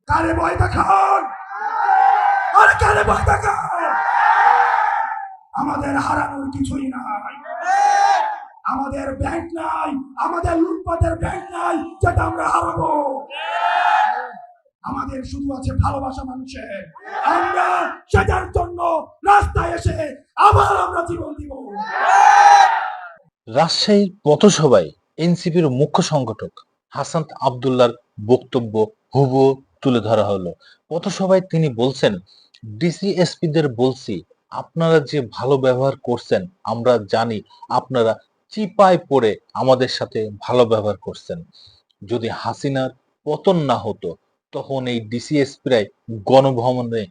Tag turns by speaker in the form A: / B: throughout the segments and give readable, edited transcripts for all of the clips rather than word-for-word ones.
A: কারে ভয় দেখান, আর কারে ভয় দেখান? আমাদের হারানোর কিছুই নাই। আমাদের ব্যাংক নাই, আমাদের লুটপাটের ব্যাংক নাই যেটা আমরা হারাবো। আমাদের শুধু আছে ভালোবাসা মানুষের। আমরা সেটার জন্য রাস্তায় এসে আবার আমরা জীবন দিব।
B: রাজশাহীর পথসভায় এনসিপির মুখ্য সংগঠক হাসান আব্দুল্লাহর বক্তব্য হুবহু তুলে ধরা হলো। পথসভায় তিনি বলছেন, ডিসিএসপিদের বলছি, আপনারা যে ভালো ব্যবহার করছেন আমরা জানি, আপনারা চিপায় পড়ে আমাদের সাথে ভালো ব্যবহার করছেন। যদি হাসিনার পতন না হতো তখন এই ডিসিএসপিরাই গণভবনে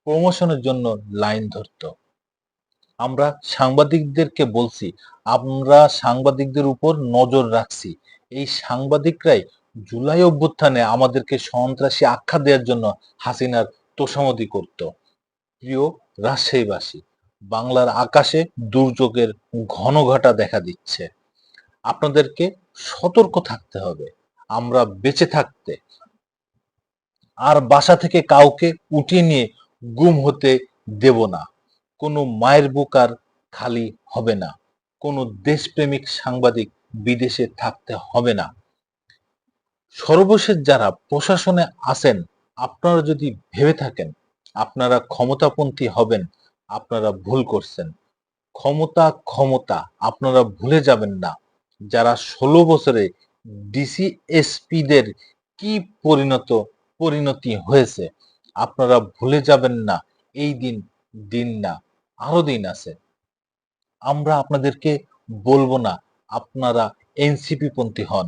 B: প্রমোশনের জন্য লাইন ধরতো। আমরা সাংবাদিকদেরকে বলছি, আমরা সাংবাদিকদের উপর নজর রাখছি। এই সাংবাদিকরাই জুলাই অভ্যুত্থানে আমাদেরকে সন্ত্রাসী আখ্যা দেওয়ার জন্য হাসিনার তোষামোদী করত। প্রিয় রাজশাহীবাসী, বাংলার আকাশে দুর্যোগের ঘনঘটা দেখা দিচ্ছে। আপনাদেরকে সতর্ক থাকতে হবে। আমরা বেঁচে থাকতে আর বাসা থেকে কাউকে উঠিয়ে নিয়ে গুম হতে দেব না। কোনো মায়ের বুক আর খালি হবে না। কোনো দেশপ্রেমিক সাংবাদিক বিদেশে থাকতে হবে না। সর্বশেষ যারা প্রশাসনে আছেন, আপনারা যদি ভেবে থাকেন আপনারা ক্ষমতাপন্থী হবেন, আপনারা ভুল করছেন। ক্ষমতা ক্ষমতা আপনারা ভুলে যাবেন না। যারা 16 বছরে ডিসিএসপিদের কি পরিণতি হয়েছে আপনারা ভুলে যাবেন না। এই দিন না, আরো দিন আছে। আমরা আপনাদেরকে বলবো না আপনারা এনসিপি পন্থী হন।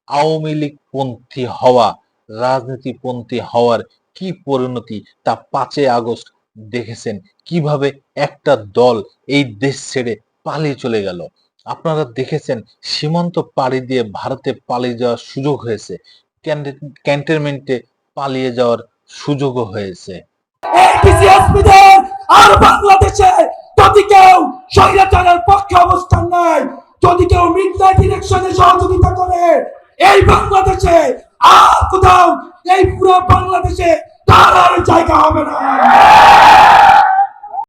B: আওয়ামী লীগ পন্থী হওয়া, রাজনীতিপন্থী হওয়ার কি পরিণতি তা 5 আগস্ট দেখেছেন, কিভাবে একটা দল এই দেশ ছেড়ে পালিয়ে চলে গেল। আপনারা দেখেছেন সীমান্ত পাড়ি দিয়ে ভারতে পালিয়ে যাওয়ার সুযোগ হয়েছে, ক্যান্টনমেন্টে পালিয়ে যাওয়ার সুযোগও হয়েছে।
A: ডিসিএসপিদের আর বাংলাদেশে যদি কেউ স্বৈরাচারের পক্ষে অবস্থান নেয়, যদি কেউ মিডনাইট ইলেকশনে সহযোগিতা করে, এই বাংলাদেশে আর কোথাও, এই পুরো বাংলাদেশে তার আর জায়গা হবে না।